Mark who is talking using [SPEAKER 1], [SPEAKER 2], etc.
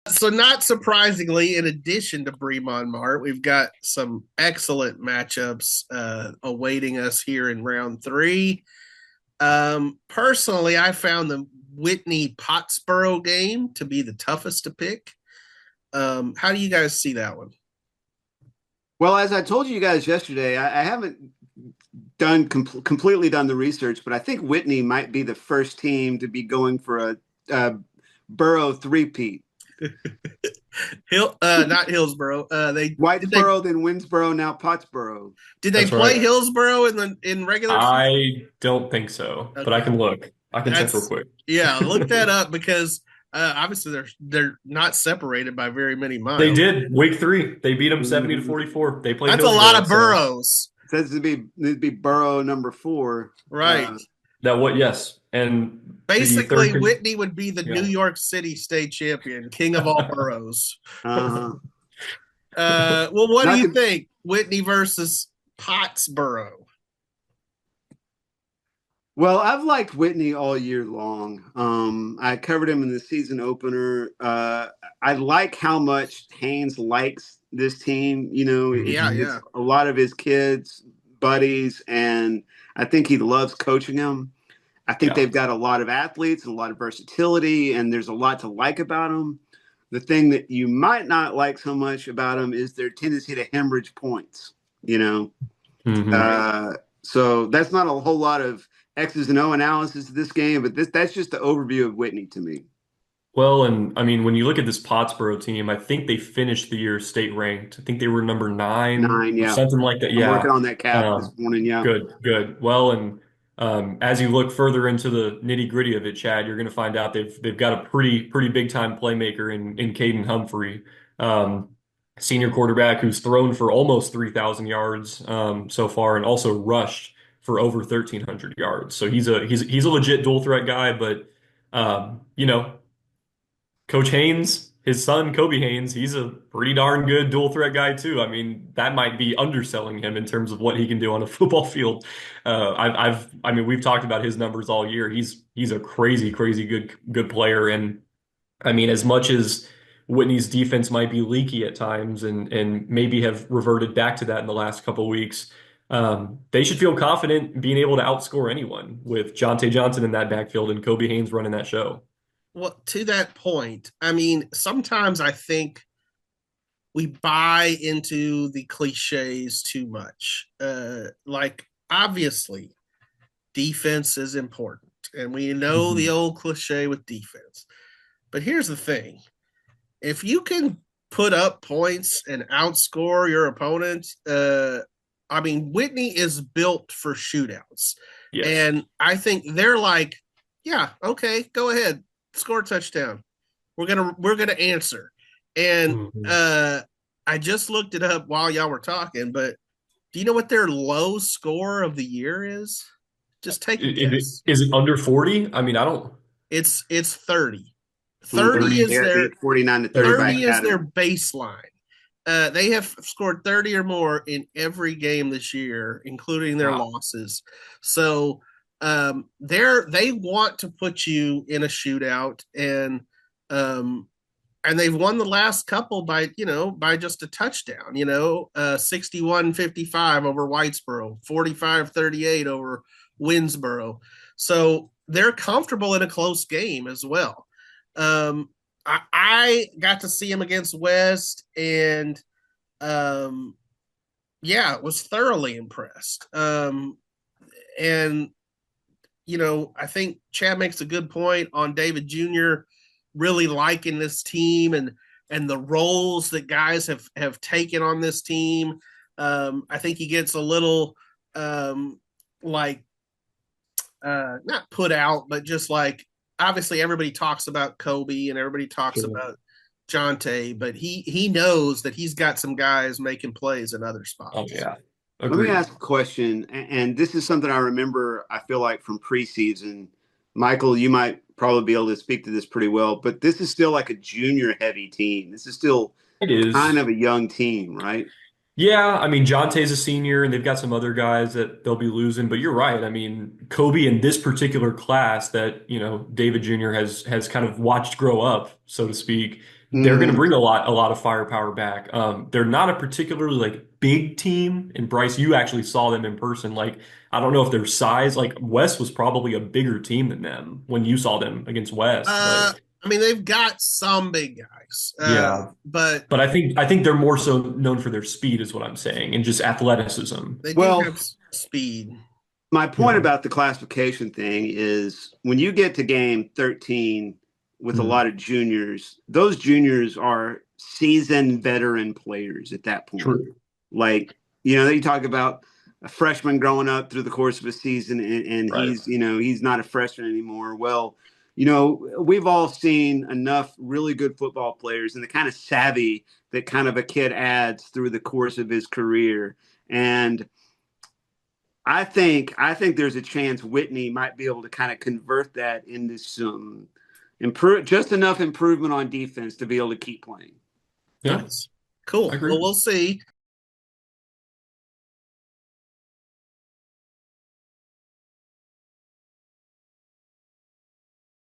[SPEAKER 1] So not surprisingly, in addition to Bremont Mart, we've got some excellent matchups awaiting us here in round three. Personally, I found the Whitney Pottsboro game to be the toughest to pick. How do you guys see that one?
[SPEAKER 2] Well, as I told you guys yesterday, I haven't done completely done the research, but I think Whitney might be the first team to be going for a Borough three-peat.
[SPEAKER 1] Not Hillsboro. They did they
[SPEAKER 2] Whitesboro, then Winsboro, now Pottsboro.
[SPEAKER 1] did they
[SPEAKER 3] That's
[SPEAKER 1] play
[SPEAKER 3] right.
[SPEAKER 1] Hillsboro in regular season?
[SPEAKER 3] I don't think so, but I
[SPEAKER 1] Okay,
[SPEAKER 3] can look. I can check real
[SPEAKER 1] that's
[SPEAKER 3] quick.
[SPEAKER 1] yeah. Look that up because obviously they're not separated by very many
[SPEAKER 3] They
[SPEAKER 1] miles.
[SPEAKER 3] did week three. They beat them 70 to
[SPEAKER 2] Mhm.
[SPEAKER 3] 44. They played
[SPEAKER 1] That's a lot
[SPEAKER 3] Hillsboro,
[SPEAKER 1] of
[SPEAKER 3] so
[SPEAKER 1] boroughs,
[SPEAKER 2] Says to be Borough number four.
[SPEAKER 1] right?
[SPEAKER 3] that what yes. And the
[SPEAKER 1] Basically,
[SPEAKER 3] third
[SPEAKER 1] Whitney would be the New
[SPEAKER 3] yeah.
[SPEAKER 1] York City state champion, king of all boroughs.
[SPEAKER 2] Uh-huh.
[SPEAKER 1] Well, what do
[SPEAKER 2] Not
[SPEAKER 1] you
[SPEAKER 2] to
[SPEAKER 1] think? Whitney versus Pottsboro.
[SPEAKER 2] Well, I've liked Whitney all year long. I covered him in the season opener. I like how much Haynes likes this team. You know,
[SPEAKER 1] Yeah,
[SPEAKER 2] it's
[SPEAKER 1] yeah,
[SPEAKER 2] a lot of his kids, buddies, and I think he loves coaching them. I think
[SPEAKER 3] Yeah.
[SPEAKER 2] they've got a lot of athletes and a lot of versatility, and there's a lot to like about them. The thing that you might not like so much about them is their tendency to hemorrhage points. You know,
[SPEAKER 3] Hmm.
[SPEAKER 1] right.
[SPEAKER 2] uh, so that's not a whole lot of X's and O analysis of this game, but that's just the overview of Whitney to me.
[SPEAKER 3] Well, and I mean, when you look at this Pottsboro team, I think they finished the year state ranked. I think they were number nine
[SPEAKER 2] Nine,
[SPEAKER 3] or
[SPEAKER 2] yeah.
[SPEAKER 3] something like that.
[SPEAKER 2] I'm working
[SPEAKER 3] Yeah.
[SPEAKER 2] on that cap this
[SPEAKER 3] Um,
[SPEAKER 2] morning, yeah.
[SPEAKER 3] good, good. Well, and as you look further into the nitty gritty of it, Chad, you're going to find out they've got a pretty big time playmaker in Caden Humphrey, um, senior quarterback who's thrown for almost 3,000 yards so far, and also rushed for over 1,300 yards. So he's a legit dual threat guy, but you know. Coach Haynes, his son Kobe Haynes, he's a pretty darn good dual threat guy too. I mean, that might be underselling him in terms of what he can do on a football field. I mean, we've talked about his numbers all year. He's a crazy good player, and I mean, as much as Whitney's defense might be leaky at times, and maybe have reverted back to that in the last couple of weeks. They should feel confident being able to outscore anyone with Jonte Johnson in that backfield and Kobe Haynes running that show.
[SPEAKER 1] Well, to that point, I mean, sometimes I think we buy into the cliches too much. Like, obviously, defense is important, and we know the
[SPEAKER 3] Mhm.
[SPEAKER 1] old cliche with defense. But here's the thing: if you can put up points and outscore your opponent, I mean, Whitney is built for shootouts,
[SPEAKER 3] Yes.
[SPEAKER 1] and I think they're like, yeah, okay, go ahead, score a touchdown. We're gonna answer. And
[SPEAKER 3] Mhm.
[SPEAKER 1] I just looked it up while y'all were talking, but do you know what their low score of the year is? Just take a guess.
[SPEAKER 3] Is it under 40? I mean, I don't
[SPEAKER 1] It's 30. 30
[SPEAKER 2] Mm-hmm.
[SPEAKER 3] 30.
[SPEAKER 1] is
[SPEAKER 2] They
[SPEAKER 1] their
[SPEAKER 2] got 49 to 30 by
[SPEAKER 1] 30 is their
[SPEAKER 2] Academy.
[SPEAKER 1] baseline. They have scored 30 or more in every game this year, including their
[SPEAKER 3] Wow.
[SPEAKER 1] losses. So they want to put you in a shootout, um, and they've won the last couple by just a touchdown. 61-55 over Whitesboro, 45-38 over Winsboro. So they're comfortable in a close game as well. Um, I got to see him against West, and um, yeah, was thoroughly impressed. And I think Chad makes a good point on David Jr. really liking this team and the roles that guys have taken on this team. I think he gets a little like not put out, but just like obviously everybody talks about Kobe and everybody talks
[SPEAKER 3] Sure.
[SPEAKER 1] about Jonte, but he knows that he's got some guys making plays in other
[SPEAKER 3] Oh
[SPEAKER 1] spots.
[SPEAKER 3] yeah.
[SPEAKER 2] Let me
[SPEAKER 3] Agreed.
[SPEAKER 2] ask a question, and this is something I remember, I feel like, from preseason. Michael, you might probably be able to speak to this pretty well, but this is still like a junior heavy team. This is still
[SPEAKER 3] It
[SPEAKER 2] kind
[SPEAKER 3] is.
[SPEAKER 2] of a young team, right?
[SPEAKER 3] Yeah, I mean, Jonte's a senior and they've got some other guys that they'll be losing, but you're right. I mean, Kobe in this particular class that, David Jr. has kind of watched grow up, so to speak. they're going to
[SPEAKER 2] Mm.
[SPEAKER 3] bring a lot of firepower back. They're not a particularly like big team. And Bryce, you actually saw them in person. Like, I don't know if their size, like West was probably a bigger team than them when you saw them against West,
[SPEAKER 1] Uh,
[SPEAKER 3] but
[SPEAKER 1] I mean, they've got some big guys,
[SPEAKER 3] yeah.
[SPEAKER 1] but
[SPEAKER 3] But I think they're more so known for their speed, is what I'm saying, and just athleticism.
[SPEAKER 1] they do
[SPEAKER 2] Well,
[SPEAKER 1] have speed.
[SPEAKER 2] my point
[SPEAKER 3] Yeah.
[SPEAKER 2] about the classification thing is when you get to game 13 with a
[SPEAKER 3] Mm,
[SPEAKER 2] lot of juniors, those juniors are seasoned veteran players at that point.
[SPEAKER 3] true.
[SPEAKER 2] Like, you talk about a freshman growing up through the course of a season and
[SPEAKER 3] Right.
[SPEAKER 2] he's not a freshman anymore. Well, we've all seen enough really good football players and the kind of savvy that kind of a kid adds through the course of his career. And I think there's a chance Whitney might be able to kind of convert that into some improve just enough improvement on defense to be able to keep playing.
[SPEAKER 3] Yeah,
[SPEAKER 1] Nice.
[SPEAKER 3] I
[SPEAKER 1] Cool.
[SPEAKER 3] agree.
[SPEAKER 1] Well, we'll see.